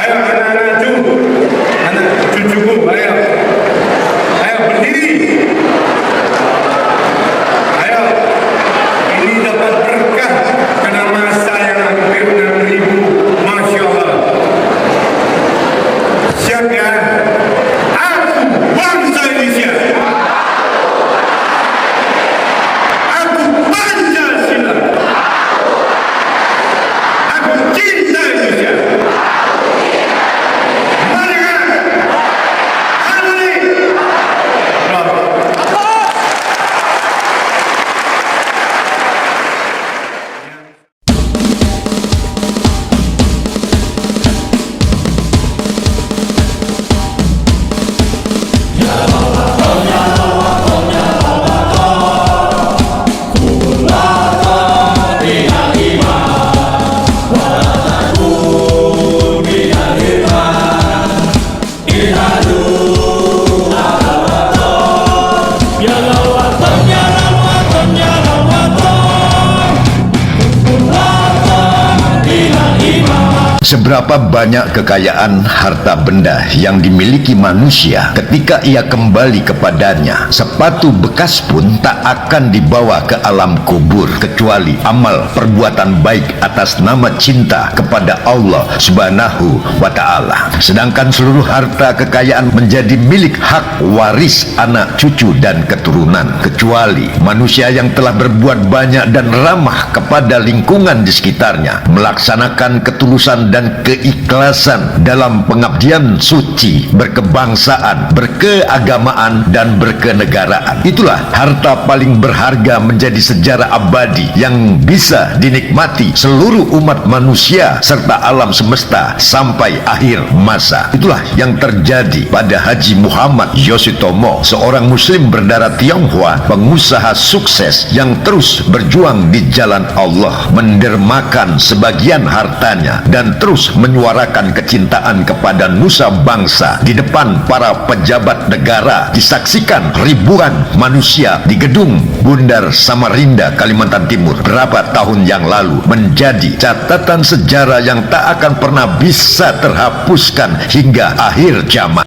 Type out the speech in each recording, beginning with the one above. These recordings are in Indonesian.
Ayo anak-anakku, anak cucuku, ayo. Ayo berdiri. Ayo. Ini dapat berkah karena masa yang hampir 6.000. Masya Allah. Siap ya? Aku bangsa Indonesia. Aku Pancasila. Aku cinta Indonesia. Merdeka! Harmoni! Bravo! Seberapa banyak kekayaan harta benda yang dimiliki manusia, ketika ia kembali kepadanya, sepatu bekas pun tak akan dibawa ke alam kubur kecuali amal perbuatan baik atas nama cinta kepada Allah Subhanahu wa Ta'ala. Sedangkan seluruh harta kekayaan menjadi milik hak waris anak cucu dan keturunan, kecuali manusia yang telah berbuat banyak dan ramah kepada lingkungan di sekitarnya, melaksanakan ketulusan dan keikhlasan dalam pengabdian suci, berkebangsaan, berkeagamaan, dan berkenegaraan. Itulah harta paling berharga menjadi sejarah abadi yang bisa dinikmati seluruh umat manusia serta alam semesta sampai akhir masa. Itulah yang terjadi pada Haji Muhammad Yoshitomo, seorang muslim berdarah Tionghoa, pengusaha sukses yang terus berjuang di jalan Allah, mendermakan sebagian hartanya dan terus menyuarakan kecintaan kepada nusa bangsa di depan para pejabat negara, disaksikan ribuan manusia di gedung Bundar Samarinda, Kalimantan Timur berapa tahun yang lalu, menjadi catatan sejarah yang tak akan pernah bisa terhapuskan hingga akhir zaman.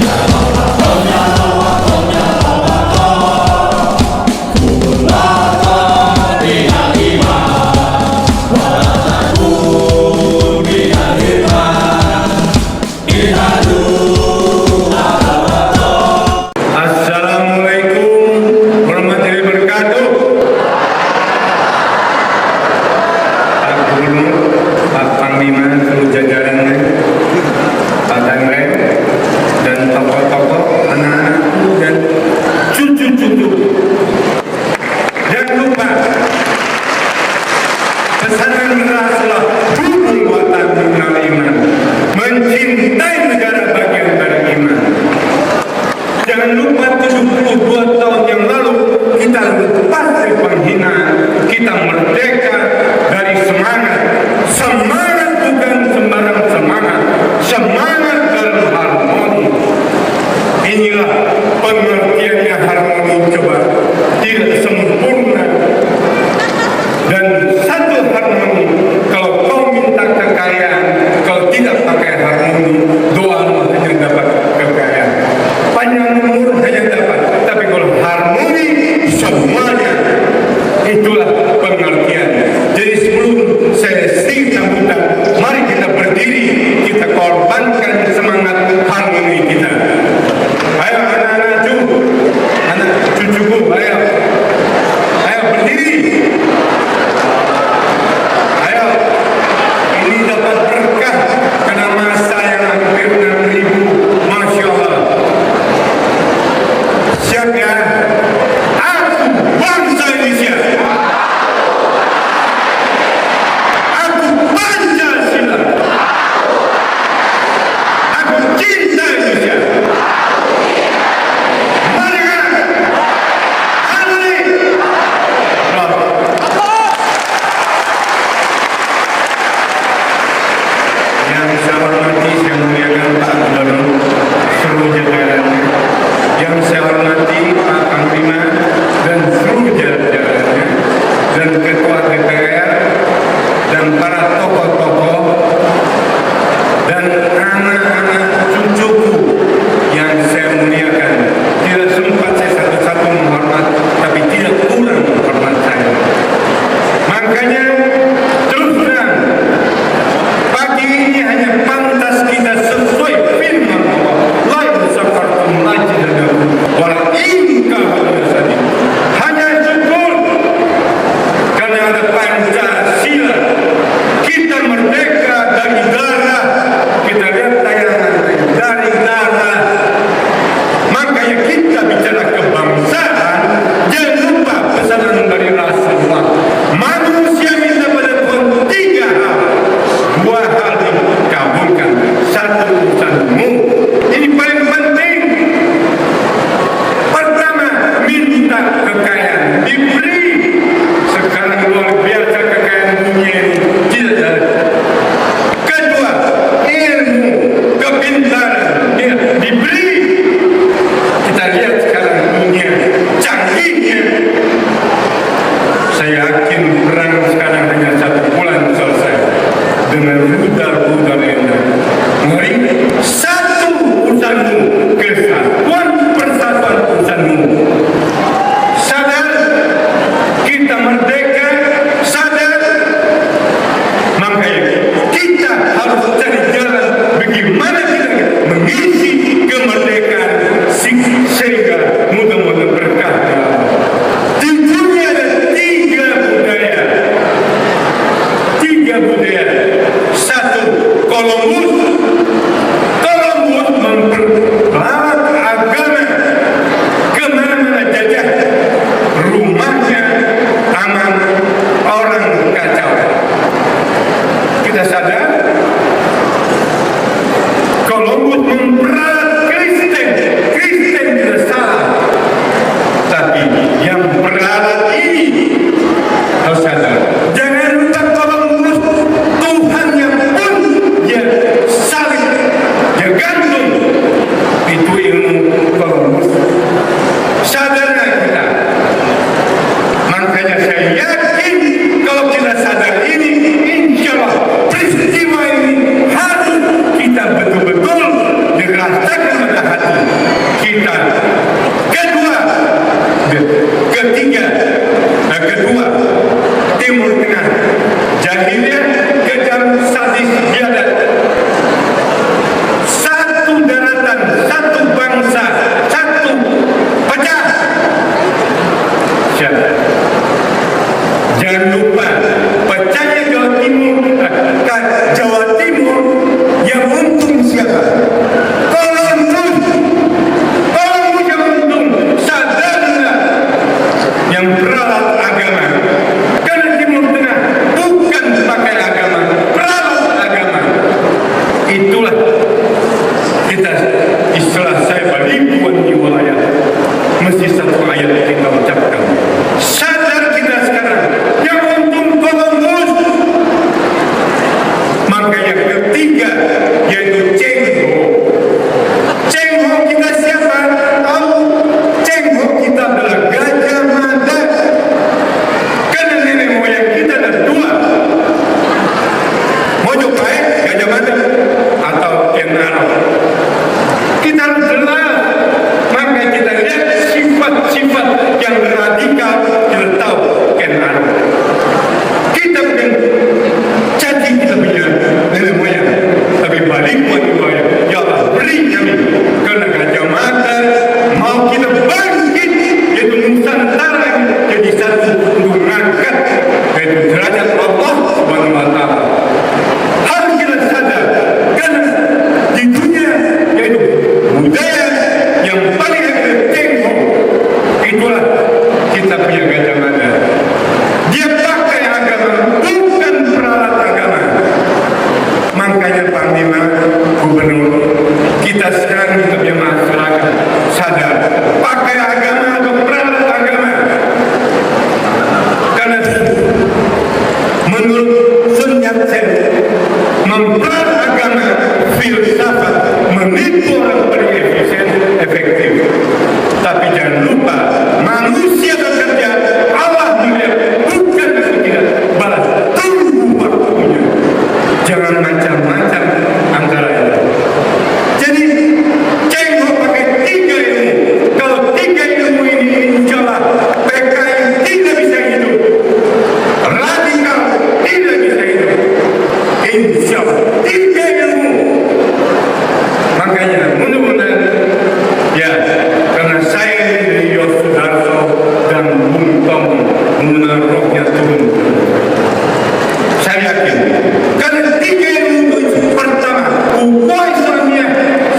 Yeah. Yang saya hormati, saya muliakan Pak Gubernur seluruh jajarannya. Yang saya hormati Pak Panglima dan seluruh jajarannya, dan Ketua DPR dan para tokoh-tokoh dan anak-anak cucuku yang saya muliakan. Tidak sempat saya satu-satu menghormat, tapi tidak kurang menghormat saya. Makanya terus terang, pagi ini hanya pantas kita sesuai firman Allah. Lain safartum majidanakum wala inka hadasadi. Hanya syukur karena ada Pancasila. Kita merdeka dari darah. Kita lihat tayangan dari darah. Makanya kita bicara kebangsaan, jangan lupa pesanan dari Rasulullah. Manusia minta pada Tuhan 3 hal. 2 hal dikabulkan, 1 urusanmu. Ini paling penting. Pertama, minta kekayaan, diberi. Sekarang luar biasa kekayaan dunia ini. Tidak ada. Kedua, ilmu, kepintaran, diberi. Kita lihat sekarang dunia canggihnya. Saya yakin perang sekarang hanya 1 bulan selesai dengan rudal-rudal indah. Mari, 1 urusanmu, kesatuan persatuan urusanmu. Sadar kita merdeka, sadar. Makanya kita harus cari jalan bagaimana kita mengisi kemerdekaan sehingga mudah-mudahan berkah. Di dunia ada 3 budaya. 3 budaya. 1, Columbus memperlawan agama kemana-mana jajah. Rumahnya aman, orang kacau. Kita sadar Columbus memperalat Kristen tidak salah, tapi yang peralat ini harus sadar. Jangan lupa Columbus Tuhannya pun dia salib, dia gantung. Itu ilmu Columbus. Sadarlah kita. Makanya saya yakin kalau kita sadar ini, insya Allah peristiwa ini harus kita betul-betul dirasakan pada hati kita. Kedua, Timur Tengah, jahiliyah kejar sadis biadab. 1 daratan, 1 bangsa, 1 pecah. Siapa? Jangan lupa pecahnya Jawa Timur yang untung siapa? Columbus yang untung. Sadarlah yang peralat agama. Karena Timur Tengah bukan pakai agama, peralat agama. Itulah kita, istilah saya balibuan di wilayah. Mesti 1 ayat kita ucapkan. Sadar kita sekarang yang untung Columbus. Makanya ketiga yaitu Cheng Ho kita siapa? Tahu? Cheng Ho kita adalah Gajah Mada. Karena nenek moyang kita ada 2. Mojopahit, Gajah Mada, atau Ken Arok. Kita harus jelas. Maka kita lihat sifat-sifat yang radikal, kita tahu Ken Arok. Kita bukan caci kita punya nenek moyang, tapi balik buat moyang. Ya Allah, beri kami karena Gajah Mada mau kita bangkit, yaitu Nusantara jadi satu untuk mengangkat yaitu derajat Allah Subhanahu wa Ta'ala. Harus kita sadar karena di dunia yaitu budaya yang paling tengok, itulah kita punya Gajah Mada. Dia pakai agama, bukan peralat agama. Makanya Panglima, Gubernur, kita sekarang kita punya masyarakat sadar pakai agama atau peralat agama. Karena menurut Sun Yat-sen memperalat agama jangan macam-macam antara itu. Jadi cengkok pakai 3 ilmu. Kalau 3 ilmu ini insyaallah PKI tidak bisa hidup, radikal tidak bisa hidup, insyaallah 3 ilmu. Makanya mudah-mudahan ya, karena saya dari Yosudarso dan Bung Tom mengenal rohnya turun. Saya yakin karena 3 ilmu itu pertama, ukhuwah Islamiyah,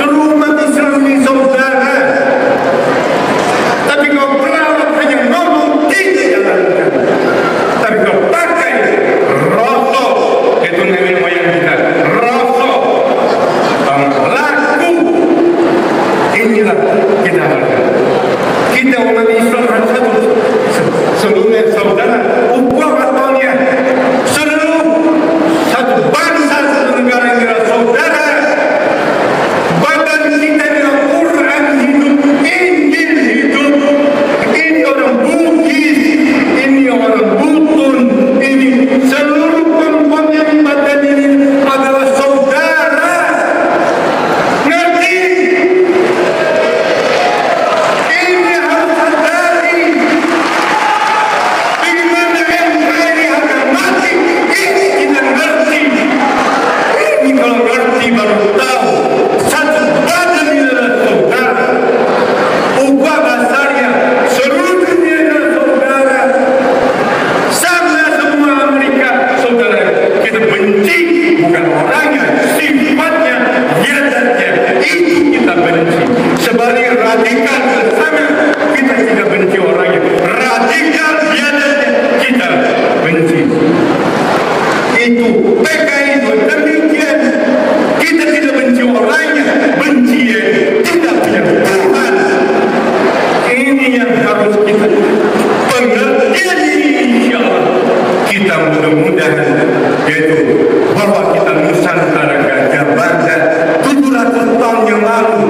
seluruh umat Islam ini saudara. Tapi kau pelawat hanya ngomong tidak jalankan. Tapi kau pakai rasa, itu nenek moyang kita, rasa laku. Inilah kita harapkan. Kita umat Islam harus satu, seluruhnya saudara, ukhuwah Islamiyah, seluruh satu bangsa, satu negara yang adalah saudara. Badan kita adalah Quran hidup, Injil hidup. Ini orang Bugis, ini orang Butun, ini seluruh komponen badan ini adalah saudara. Ngerti? Ini harus sadari. Bagaimana NKRI akan mati? Ini kita ngerti. Ini kalau ngerti baru tahu. Satu badan ini adalah saudara. Ukhuwah Basariyah, seluruh dunia adalah saudara. Sama semua Amerika saudara. Kita benci bukan orangnya, sifatnya, biadatnya. Itu kita benci. Sebagai radikal bersama, kita tidak benci orangnya. Radikal biadatnya kita benci. Itu PKI itu demikian. Kita tidak benci orangnya, benci yang tidak punya Tuhan. Ini yang harus kita pengertian ini, insyaallah kita mudah-mudahan, yaitu bahwa kita Nusantara Gajah Mada 700 tahun yang lalu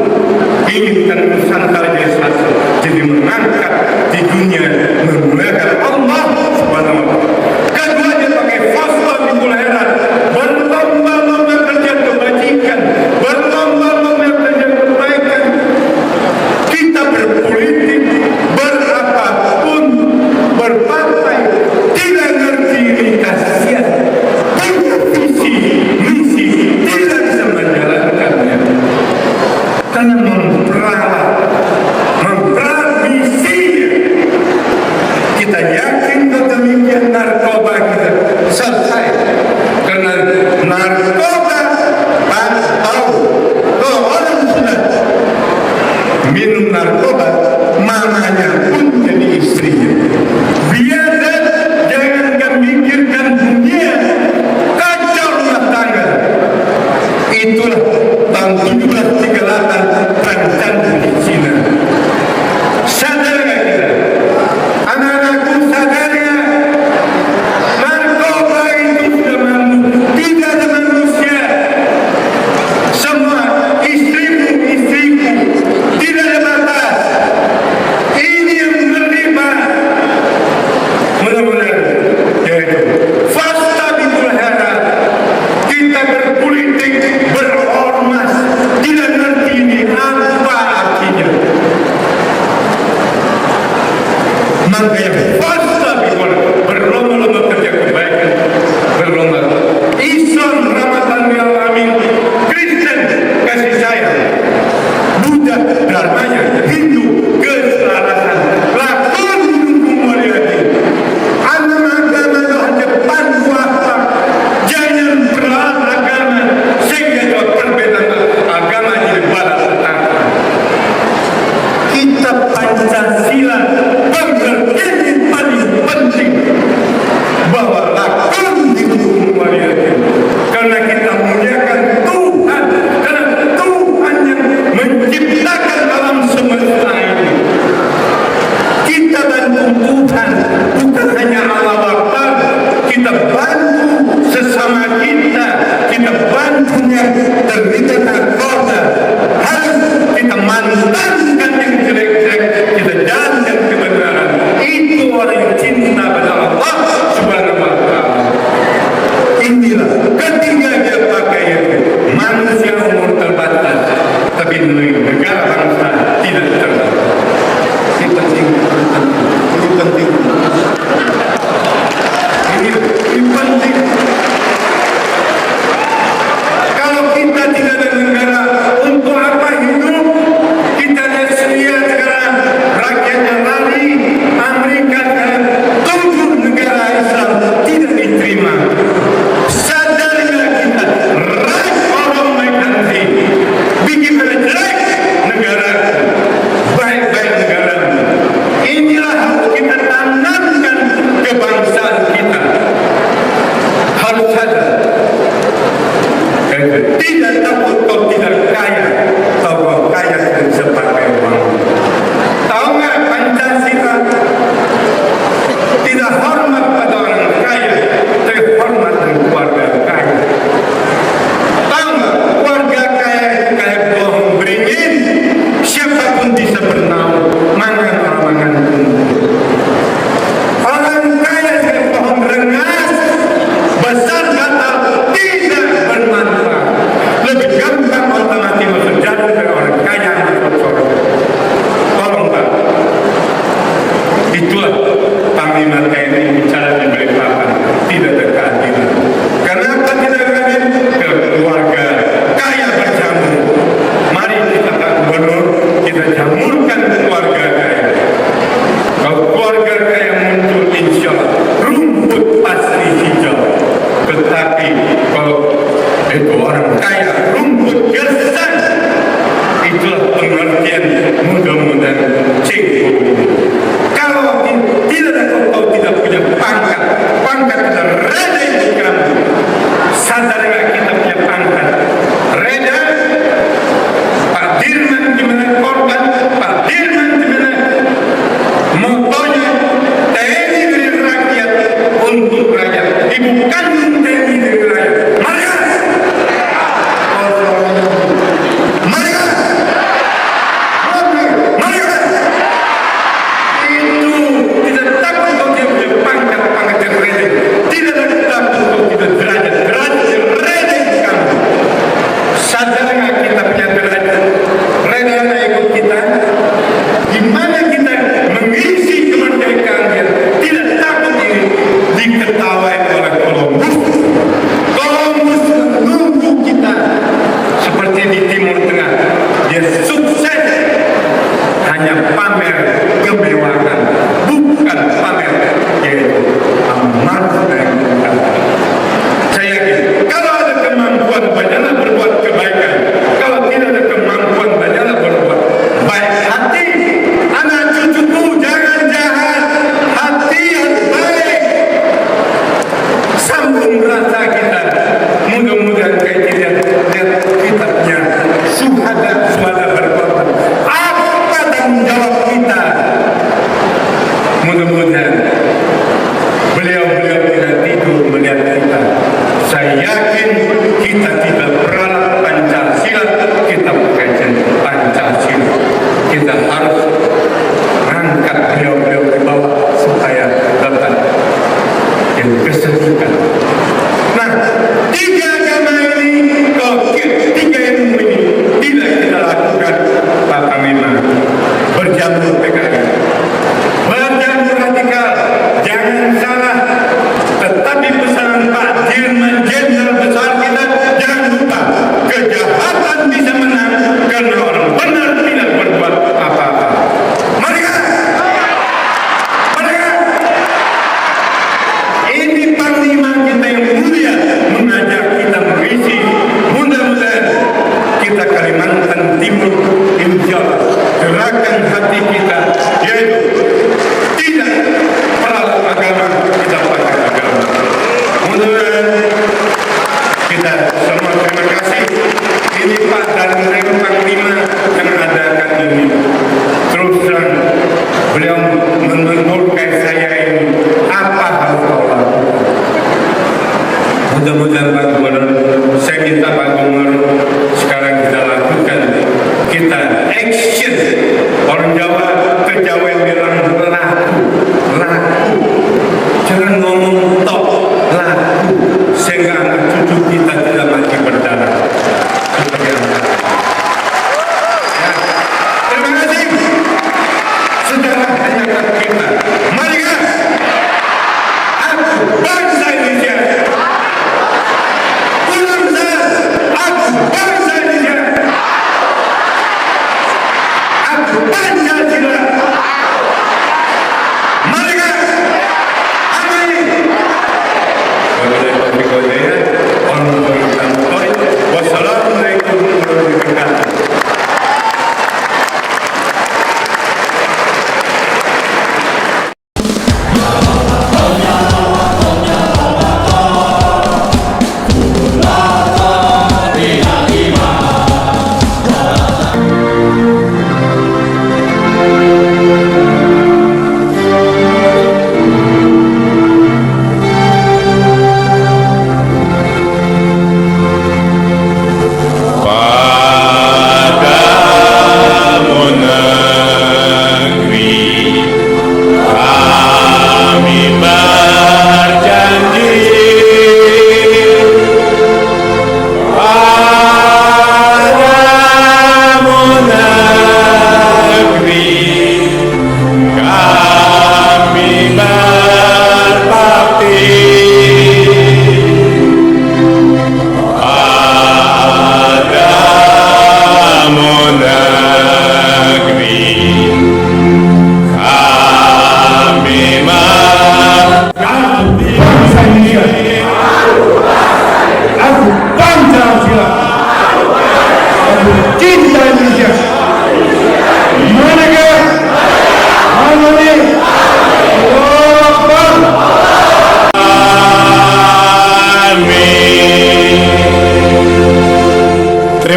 inginkan Nusantara jadi satu, jadi mengangkat di dunia, memuliakan Allah Subhanahu wa Ta'ala. Kedua, dia pakai fasta di mulairan, berlomba-lomba kerja kebajikan, berlomba-lomba kerja kebaikan. Kita berpolitik, berapapun, berpartai, tidak ngerti ini kasihan, punya visi, misi, tidak bisa menjalankannya. Karena memperalat misinya. Kita yakin demikian narkoba kita selesai. Karena narkoba tahu kalau orang sudah minum narkoba, mamanya pun jadi istrinya. Biasa jangan mikirkan dunia, kacau rumah tangga. Itulah tahun 1738 terancam di Cina. Sadar nggak kita? Anak-anakku sadar ya? Narkoba itu sudah tidak ada manusia. Semua istrimu, tidak ada batas. Ini yang menerima. Mudah-mudahan yaitu fasta bikul hara. Kita berpolitik, berormas, tidak ngerti ini apa artinya. Makanya fasta bikul, berlomba-lomba kerja kebaikan, berlomba. Islam rahmatan lil alamin, Kristen kasih sayang, Buddha dharmanya, Hindu keselarasan, lakon hukum mulyadi. Agama itu hanya pandu akhlak, jangan beragama sehingga perbedaan agama jadi balas. Kita Pancasila pengertian yang paling penting bahwa lakon hukum mulyadi. Karena kita muliakan Tuhan, karena Tuhan yang menciptakan alam semesta ini. Kita bantu Tuhan, bukan hanya Allah Bapa. Kita bantu sesama kita bantunya terlibat narkoba. Harus kita mantankan yang jelek-jelek, kita jalankan kebenaran. Itu orang yang cinta pada Allah Subhanahu wa Ta'ala. Inilah ketiganya Tidak takut kau tidak kaya, atau kau kaya dan sepakai uang. Tahu nggak Pancasila tidak hormat pada orang kaya, tapi hormat dengan keluarga kaya. Tahu nggak keluarga kaya kayak bohong beringin, siapapun bisa bernaung, mangan pun. Orang kaya kayak pohon rengas, besar batal, tidak bermanfaat. Lebih gampang otomatis masuk jatuh dari orang kaya masuk surga. Tolong Pak, itulah Panglima TNI bicara di Balikpapan, tidak ada keadilan. Kenapa tidak adil? Keluarga kaya berjamur. Mari kita Pak Gubernur, kita jamurkan keluarga kaya. Kalau keluarga kaya muncul, insya Allah rumput pasti hijau. Tetapi kalau itu orang kaya, rumput gersang. Itulah pengertian mudah-mudahan cengkok. Kalau tidak kau tidak punya pangkat, pangkat kita reda di kamu. Sadar nggak kita punya pangkat? Reda, Pak Dirman gimana korban, Pak Dirman gimana motonya TNI dari rakyat untuk rakyat. Ibu kandung TNI dari rakyat. Mereka, mereka, mereka itu tidak takut kau tidak punya pangkat yang reda. Tidak takut kau tidak derajat yang reda kamu. Sadar nggak kita punya derajat? Reda ikut kita. Gimana kita mengisi kemerdekaan yang tidak takut ini diketahui oleh Columbus. Columbus menunggu kita seperti di Timur Tengah. Dia sukses hanya pamer kemewahan, bukan pamer yaitu amal dan kebaikan. Saya yakin kalau ada kemampuan banyaklah berbuat kebaikan. Kalau tidak ada kemampuan banyaklah berbuat baik hati. Anak cucuku jangan jahat, hati yang baik. Sambung rasa kita. Mudah-mudahan kayak lihat kitabnya suhada berkorban. Apa tanggung jawab kita? Mudah-mudahan beliau tidak tidur melihat kita. Saya yakin kita tidak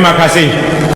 Terima kasih.